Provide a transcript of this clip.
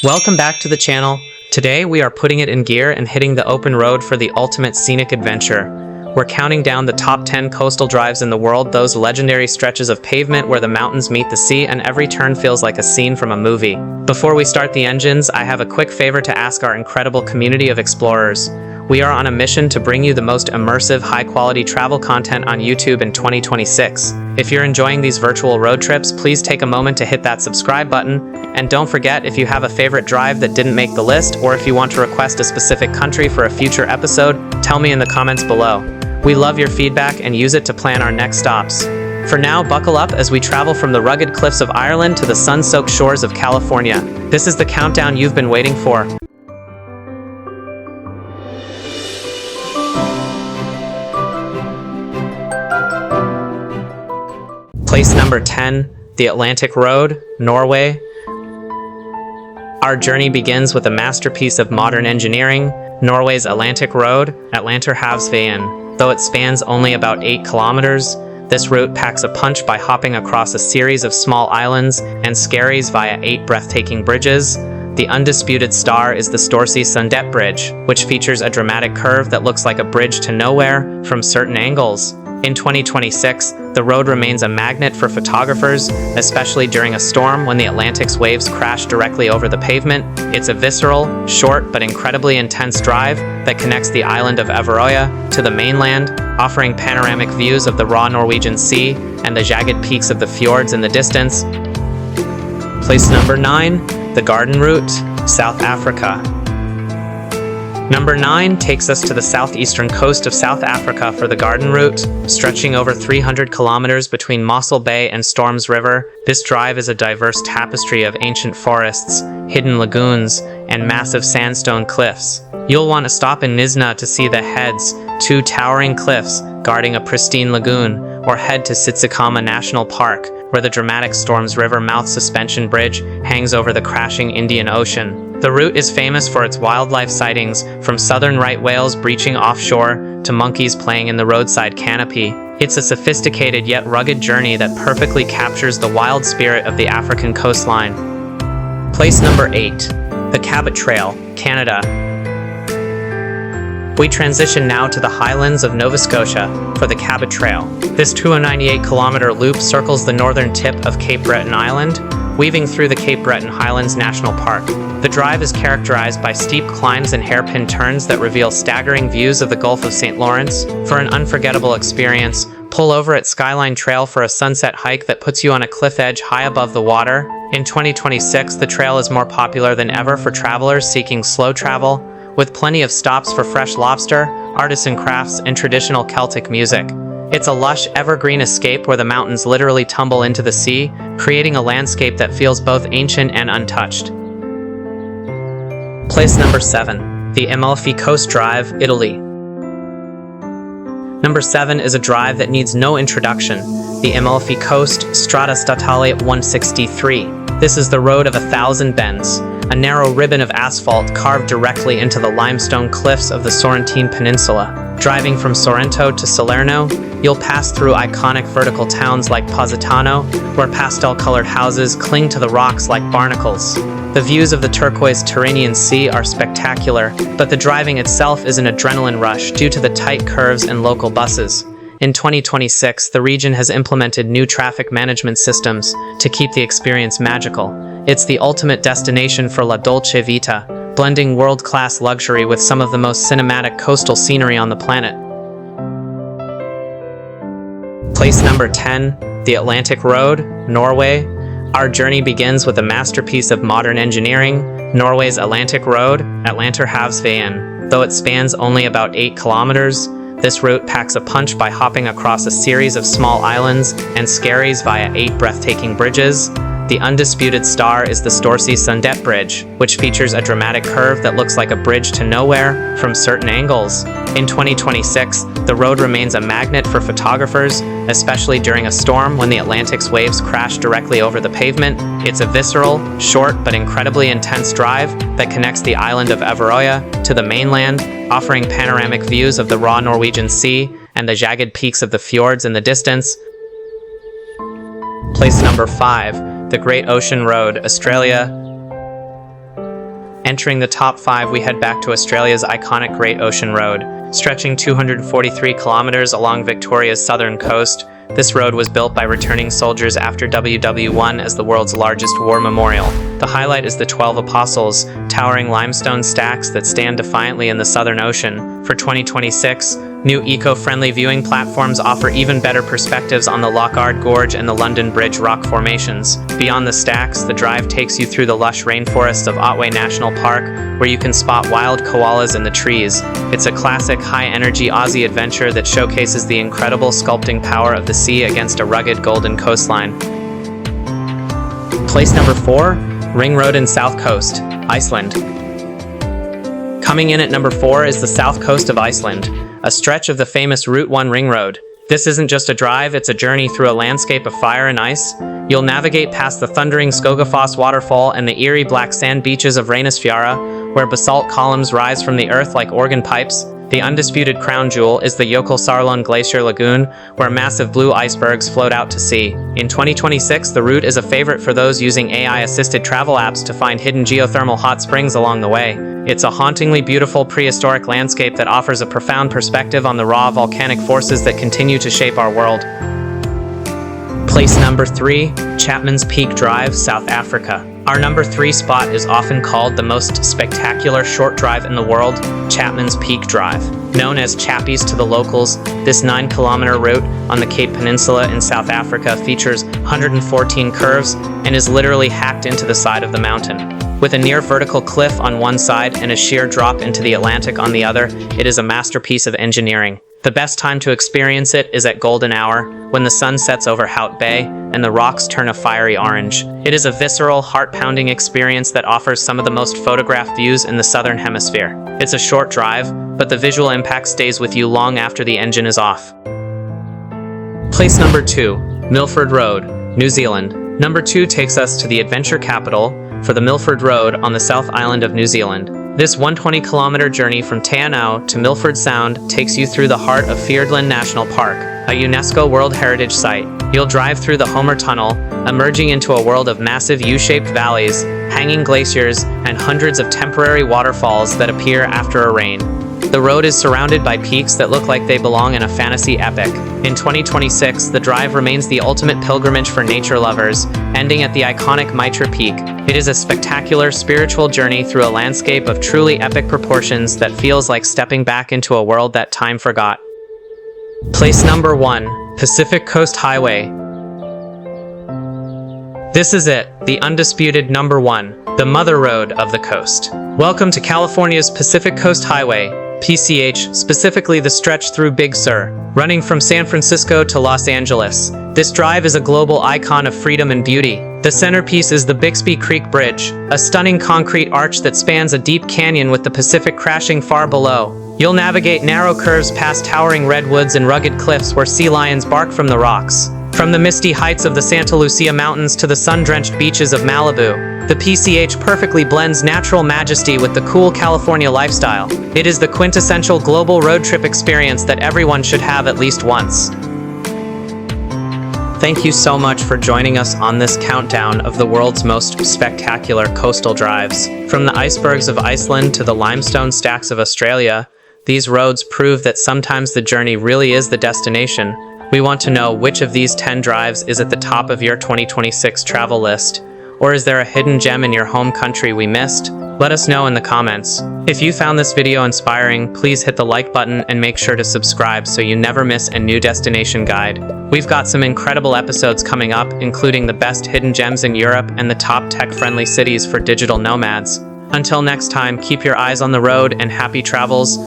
Welcome back to the channel. Today we are putting it in gear and hitting the open road for the ultimate scenic adventure. We're counting down the top 10 coastal drives in the world, those legendary stretches of pavement where the mountains meet the sea and every turn feels like a scene from a movie. Before we start the engines, I have a quick favor to ask our incredible community of explorers. We are on a mission to bring you the most immersive, high-quality travel content on YouTube in 2026. If you're enjoying these virtual road trips, please take a moment to hit that subscribe button. And don't forget, if you have a favorite drive that didn't make the list, or if you want to request a specific country for a future episode, tell me in the comments below. We love your feedback and use it to plan our next stops. For now, buckle up as we travel from the rugged cliffs of Ireland to the sun-soaked shores of California. This is the countdown you've been waiting for. Place number 10, the Atlantic Road, Norway. Our journey begins with a masterpiece of modern engineering, Norway's Atlantic Road, Gravity-defying. Though it spans only about 8 kilometers, this route packs a punch by hopping across a series of small islands and skerries via 8 breathtaking bridges. The undisputed star is the Storseisundet bridge, which features a dramatic curve that looks like a bridge to nowhere from certain angles. In 2026, the road remains a magnet for photographers, especially during a storm when the Atlantic's waves crash directly over the pavement. It's a visceral, short, but incredibly intense drive that connects the island of Avarøya to the mainland, offering panoramic views of the raw Norwegian Sea and the jagged peaks of the fjords in the distance. Place number 9, the Garden Route, South Africa. Number 9 takes us to the southeastern coast of South Africa for the Garden Route, stretching over 300 kilometers between Mossel Bay and Storms River. This drive is a diverse tapestry of ancient forests, hidden lagoons, and massive sandstone cliffs. You'll want to stop in Nizna to see the Heads, 2 towering cliffs guarding a pristine lagoon, or head to Sitsikama National Park, where the dramatic Storms River mouth suspension bridge hangs over the crashing Indian Ocean. The route is famous for its wildlife sightings, from southern right whales breaching offshore to monkeys playing in the roadside canopy. It's a sophisticated yet rugged journey that perfectly captures the wild spirit of the African coastline. Place number 8, the Cabot Trail, Canada. We transition now to the highlands of Nova Scotia for the Cabot Trail. This 298-kilometer loop circles the northern tip of Cape Breton Island, weaving through the Cape Breton Highlands National Park. The drive is characterized by steep climbs and hairpin turns that reveal staggering views of the Gulf of St. Lawrence. For an unforgettable experience, pull over at Skyline Trail for a sunset hike that puts you on a cliff edge high above the water. In 2026, the trail is more popular than ever for travelers seeking slow travel, with plenty of stops for fresh lobster, artisan crafts, and traditional Celtic music. It's a lush, evergreen escape where the mountains literally tumble into the sea, creating a landscape that feels both ancient and untouched. Place number 7, the Amalfi Coast Drive, Italy. Number 7 is a drive that needs no introduction, the Amalfi Coast, Strada Statale 163. This is the road of 1,000 bends, a narrow ribbon of asphalt carved directly into the limestone cliffs of the Sorrentine Peninsula. Driving from Sorrento to Salerno, you'll pass through iconic vertical towns like Positano, where pastel-colored houses cling to the rocks like barnacles. The views of the turquoise Tyrrhenian Sea are spectacular, but the driving itself is an adrenaline rush due to the tight curves and local buses. In 2026, the region has implemented new traffic management systems to keep the experience magical. It's the ultimate destination for La Dolce Vita, blending world-class luxury with some of the most cinematic coastal scenery on the planet. Place number 10, the Atlantic Road, Norway. Our journey begins with a masterpiece of modern engineering, Norway's Atlantic Road, Atlanterhavsveien. Though it spans only about 8 kilometers, this route packs a punch by hopping across a series of small islands and skerries via 8 breathtaking bridges. The undisputed star is the Storseisundet bridge, which features a dramatic curve that looks like a bridge to nowhere from certain angles. In 2026, the road remains a magnet for photographers, especially during a storm when the Atlantic's waves crash directly over the pavement. It's a visceral, short, but incredibly intense drive that connects the island of Avarøya to the mainland, offering panoramic views of the raw Norwegian Sea and the jagged peaks of the fjords in the distance. Place number 5, the Great Ocean Road, Australia. Entering the top 5, we head back to Australia's iconic Great Ocean Road. Stretching 243 kilometers along Victoria's southern coast, this road was built by returning soldiers after WW1 as the world's largest war memorial. The highlight is the 12 Apostles, towering limestone stacks that stand defiantly in the Southern Ocean. For 2026, new eco-friendly viewing platforms offer even better perspectives on the Lockhart Gorge and the London Bridge rock formations. Beyond the stacks, the drive takes you through the lush rainforests of Otway National Park, where you can spot wild koalas in the trees. It's a classic high-energy Aussie adventure that showcases the incredible sculpting power of the sea against a rugged golden coastline. Place number 4, Ring Road and South Coast, Iceland. Coming in at number 4 is the south coast of Iceland, a stretch of the famous Route 1 Ring Road. This isn't just a drive, it's a journey through a landscape of fire and ice. You'll navigate past the thundering Skogafoss waterfall and the eerie black sand beaches of Reynisfjara, where basalt columns rise from the earth like organ pipes. The undisputed crown jewel is the Jökulsárlón Glacier Lagoon, where massive blue icebergs float out to sea. In 2026, the route is a favorite for those using AI-assisted travel apps to find hidden geothermal hot springs along the way. It's a hauntingly beautiful prehistoric landscape that offers a profound perspective on the raw volcanic forces that continue to shape our world. Place number 3, Chapman's Peak Drive, South Africa. Our number 3 spot is often called the most spectacular short drive in the world, Chapman's Peak Drive. Known as Chappies to the locals, this 9-kilometer route on the Cape Peninsula in South Africa features 114 curves and is literally hacked into the side of the mountain. With a near vertical cliff on one side and a sheer drop into the Atlantic on the other, it is a masterpiece of engineering. The best time to experience it is at golden hour, when the sun sets over Hout Bay and the rocks turn a fiery orange. It is a visceral, heart-pounding experience that offers some of the most photographed views in the southern hemisphere. It's a short drive, but the visual impact stays with you long after the engine is off. Place number 2, Milford Road, New Zealand. Number 2 takes us to the adventure capital for the Milford Road on the South Island of New Zealand. This 120-kilometer journey from Te Anau to Milford Sound takes you through the heart of Fiordland National Park, a UNESCO World Heritage Site. You'll drive through the Homer Tunnel, emerging into a world of massive U-shaped valleys, hanging glaciers, and hundreds of temporary waterfalls that appear after a rain. The road is surrounded by peaks that look like they belong in a fantasy epic. In 2026, the drive remains the ultimate pilgrimage for nature lovers, ending at the iconic Mitra Peak. It is a spectacular spiritual journey through a landscape of truly epic proportions that feels like stepping back into a world that time forgot. Place number 1, Pacific Coast Highway. This is it, the undisputed number 1, the mother road of the coast. Welcome to California's Pacific Coast Highway, PCH, specifically the stretch through Big Sur, running from San Francisco to Los Angeles. This drive is a global icon of freedom and beauty. The centerpiece is the Bixby Creek Bridge, a stunning concrete arch that spans a deep canyon with the Pacific crashing far below. You'll navigate narrow curves past towering redwoods and rugged cliffs where sea lions bark from the rocks. From the misty heights of the Santa Lucia Mountains to the sun-drenched beaches of Malibu, the PCH perfectly blends natural majesty with the cool California lifestyle. It is the quintessential global road trip experience that everyone should have at least once. Thank you so much for joining us on this countdown of the world's most spectacular coastal drives. From the icebergs of Iceland to the limestone stacks of Australia, these roads prove that sometimes the journey really is the destination. We want to know which of these 10 drives is at the top of your 2026 travel list. Or is there a hidden gem in your home country we missed? Let us know in the comments. If you found this video inspiring, please hit the like button and make sure to subscribe so you never miss a new destination guide. We've got some incredible episodes coming up, including the best hidden gems in Europe and the top tech-friendly cities for digital nomads. Until next time, keep your eyes on the road and happy travels.